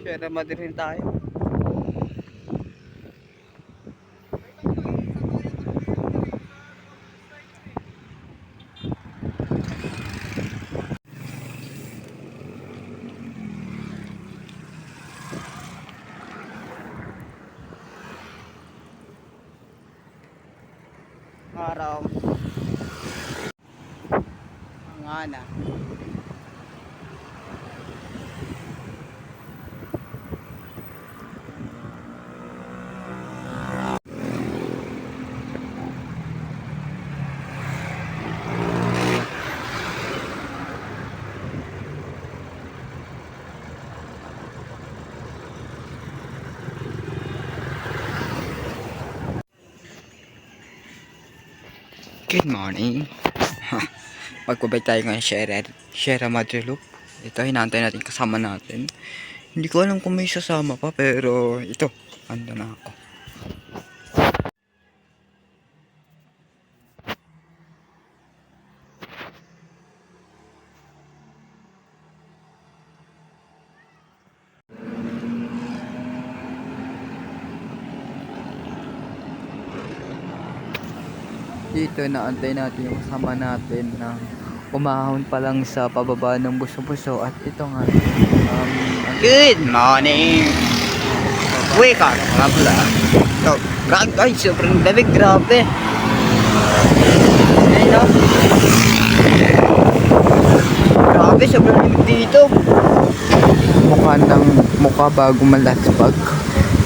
Sierra Madre rin tayo. Araw. Ang ana. Good morning. Magbabay tayo ngayon Sierra Madre Loop. Ito, hinahantay natin kasama natin. Hindi ko alam kung may sasama pa, pero ito, ando na ako. Dito, naantay natin yung kasama natin na umahon pa lang sa pababa ng buso-buso. At ito nga, good morning! Wake up! Nga pala. So, ay, sobrang lamig, grabe. Ayun o. Grabe, sobrang lamig dito. Mukha bago malaspag.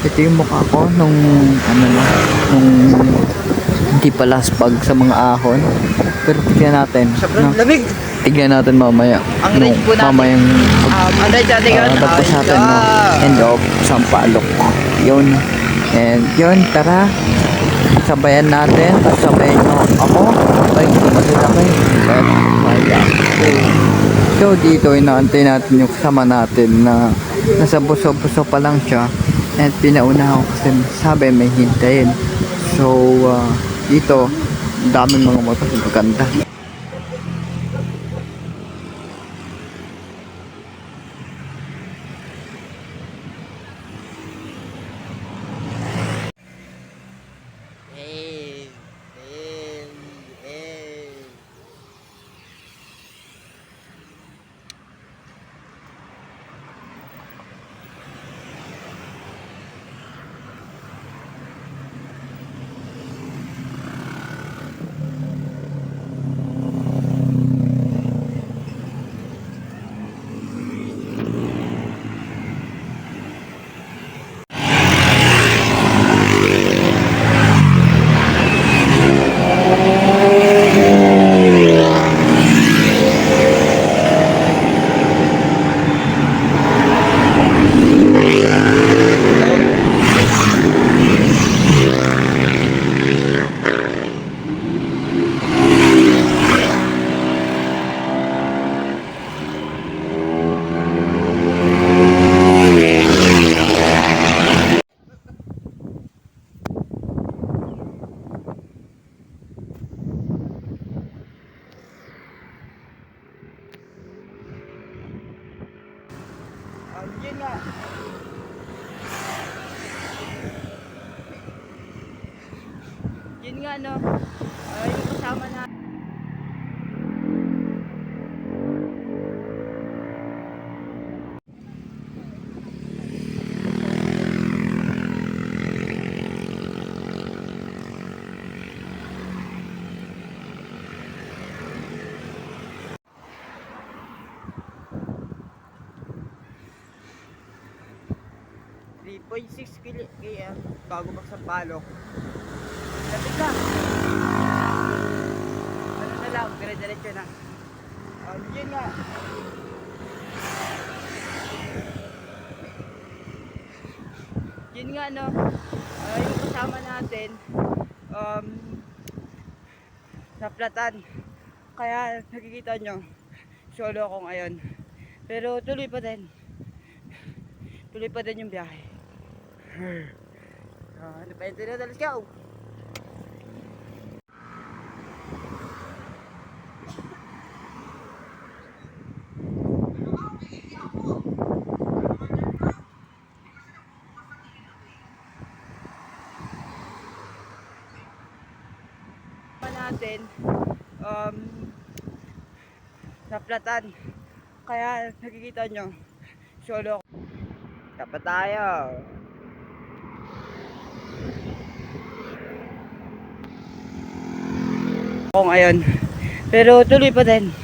Ito yung mukha ko nung hindi pa laspag sa mga ahon. Pero tignan natin. Sobrang lamig. Tignan natin mamaya. Ang range po natin. Mamayang ang range natin yun. Bagpas natin, no? End of Sampaloc. Yun. And yun, tara. Sabayan natin. At sabayan nyo ako. Ay, masala kayo. But, so, dito, inaantay natin yung kasama natin na nasa buso-buso pa lang siya. And pinauna ako kasi sabi may hintayin. So, dito, daming mga motor. Maganda. Yun nga. Yun nga, no. Yung kasama na. km bago pa sa Sampaloc. Lapit na. Ano na lang, dire-diretso na. Yun nga. Yun nga, no. Yung kasama natin naplatan. Kaya nakikita nyo, solo ako ngayon. Pero tuloy pa din. Tuloy pa din yung biyahe. Ano pa yun? Let's go! naplatan. Kaya nakikita nyo, solo. Dapat tayo. Ako ngayon. Pero tuloy pa din.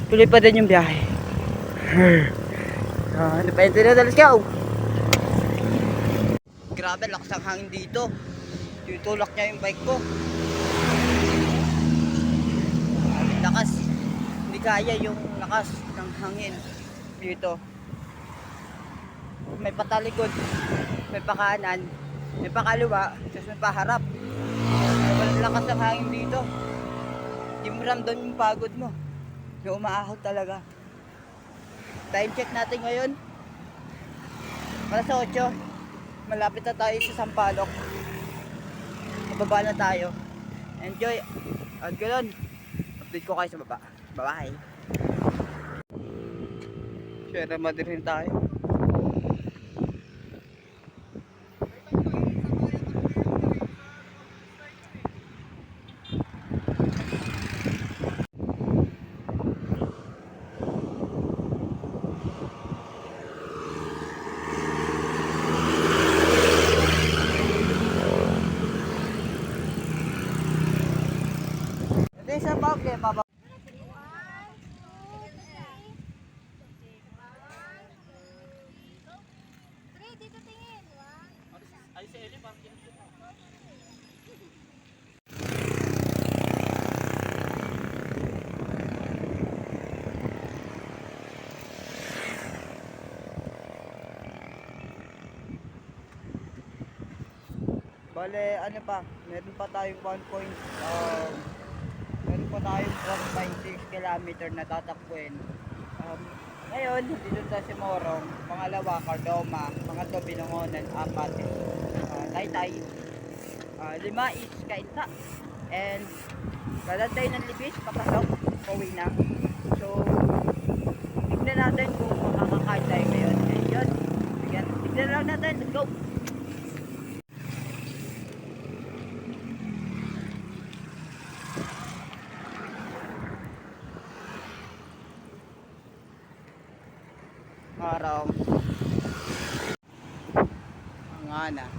Tuloy pa din yung biyahe. Ano pa yung tinadal? Let's go! Grabe, lakas ang hangin dito. Tutulak niya yung bike ko. Lakas. Hindi kaya yung lakas ng hangin dito. May patalikod, may pakanan, may pakaliwa, tapos may paharap. Walang lakas ng hangin dito. Hindi mo ramdam yung pagod mo. Yung umaahon talaga. Time check natin ngayon. Alas 8. Malapit na tayo sa Sampaloc. Mababa na tayo. Enjoy. At ganoon, update ko kayo sa baba. Bye-bye. Sierra Madre rin tayo. Ito yung sa bawag eh, baba. Bale, ano pa, meron pa tayong 1.6 kilometer na tatakbuhin. Ngayon, dito sa Simorong, pangalawa, Cardoma, pangatlo, Binangonan, apat, Taytay, lima is Kainta, and lalantay ng Libis, papasok, pauwi na. So, tignan natin kung makakakain tayo ngayon. And yun, tignan lang natin, let's go! Araw ang ana